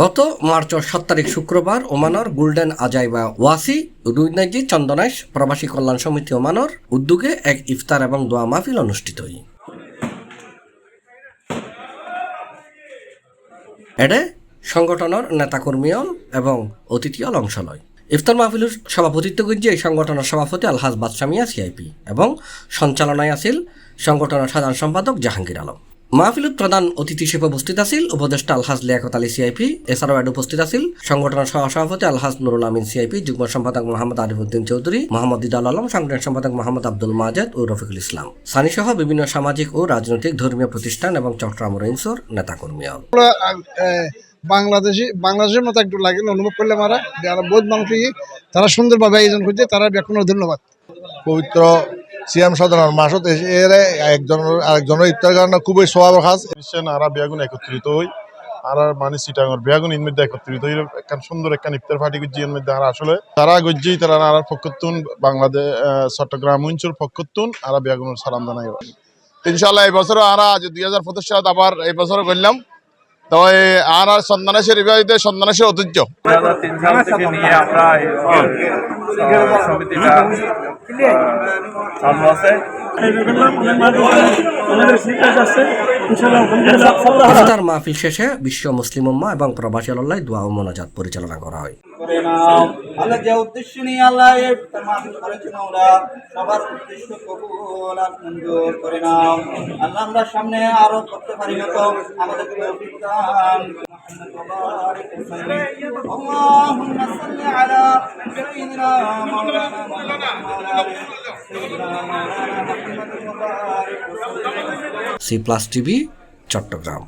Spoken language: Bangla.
গত মার্চ 7 তারিখ শুক্রবার ওমানর গোল্ডেন আজাইবা ওয়াসি রুইনাজি চন্দনাইশ প্রবাসী কল্যাণ সমিতি ওমানর উদ্যোগে এক ইফতার এবং দোয়া মাহফিল অনুষ্ঠিত হয়। এডে সংগঠনের নেতাকর্মীয়ল এবং অতিথিয়ল অংশ লয়। ইফতার মাহফিলের সভাপতিত্ব করছে এই সংগঠনের সভাপতি আলহাজ বাদশা মিয়া সিআইপি এবং সঞ্চালনায় আছিল সংগঠনের সাধারণ সম্পাদক জাহাঙ্গীর আলম। মাহফিলত প্রধান অতিথি হিসেবে উপস্থিত আছিল উপদেষ্টা আলহাজ লিয়াকত আলী সিআইপি। এছাড়াও এড উপস্থিত আছিল সংগঠনের সহসভাপতি আলহাজ নুরুল আমিন সিআইপি, যুগ্ম সম্পাদক মোহাম্মদ আরিফউদ্দিন চৌধুরী, মোহাম্মদ ইদাল আলম, সাংগঠনিক সম্পাদক মোহাম্মদ আব্দুল মাজেদ ও রফিকুল ইসলাম, সানি সহ বিভিন্ন সামাজিক ও রাজনৈতিক ধর্মীয় প্রতিষ্ঠান এবং চট্টগ্রাম রেঞ্জর নেতাকর্মী। বাংলাদেশের মতো একটু লাগে অনুভব করলে মারা যারা বহুত মানুষ তারা সুন্দরভাবে আয়োজন করছে, তারা ব্যাকুণ ধন্যবাদ। পবিত্র সিয়াম সাধারণ মাসত এর আরেকজনের ইফতার কারণে খুবই স্বভাব খাস আরা বেগুন একত্রিত হই আর মানে সিটাঙ্গর বেগুন এর মধ্যে একত্রিত হই একটা সুন্দর একটা ইফতার পার্টি করছি। এর মধ্যে আর আসলে তারা গজ্জি তারা আর পক্ষতুন বাংলাদেশ চট্টগ্রাম অঞ্চল পক্ষতুন আর বেগুনের সালাম জানাই। ইনশাআল্লাহ এই বছর আর 2025 সালে আবার এই বছর করলাম। তো আর সন্তানেশের বিবাহিত সন্তানেশের ঐতিহ্য 2003 সাল থেকে নিয়ে আমরা সমিতিটা চালু আছে। ইফতার মাহফিল শেষে বিশ্ব মুসলিম উম্মাহ এবং প্রবাসী আল্লাহ দোয়া ও মোনাজাত পরিচালনা করা হয়। আল্লাহ যে উদ্দেশ্য নিয়ে আল্লাহ এই মাহফিল করেছেন ওরা সবার উদ্দেশ্য কবুল আর মঞ্জুর করে নাও। আল্লাহ আমরা সামনে আরো করতে পারি মতো আমাদের তৌফিক দান। اللهم صل على سيدنا مولانا محمد وعلى آل سيدنا مولانا محمد وبارك وسلم। C+ TV Chittagong.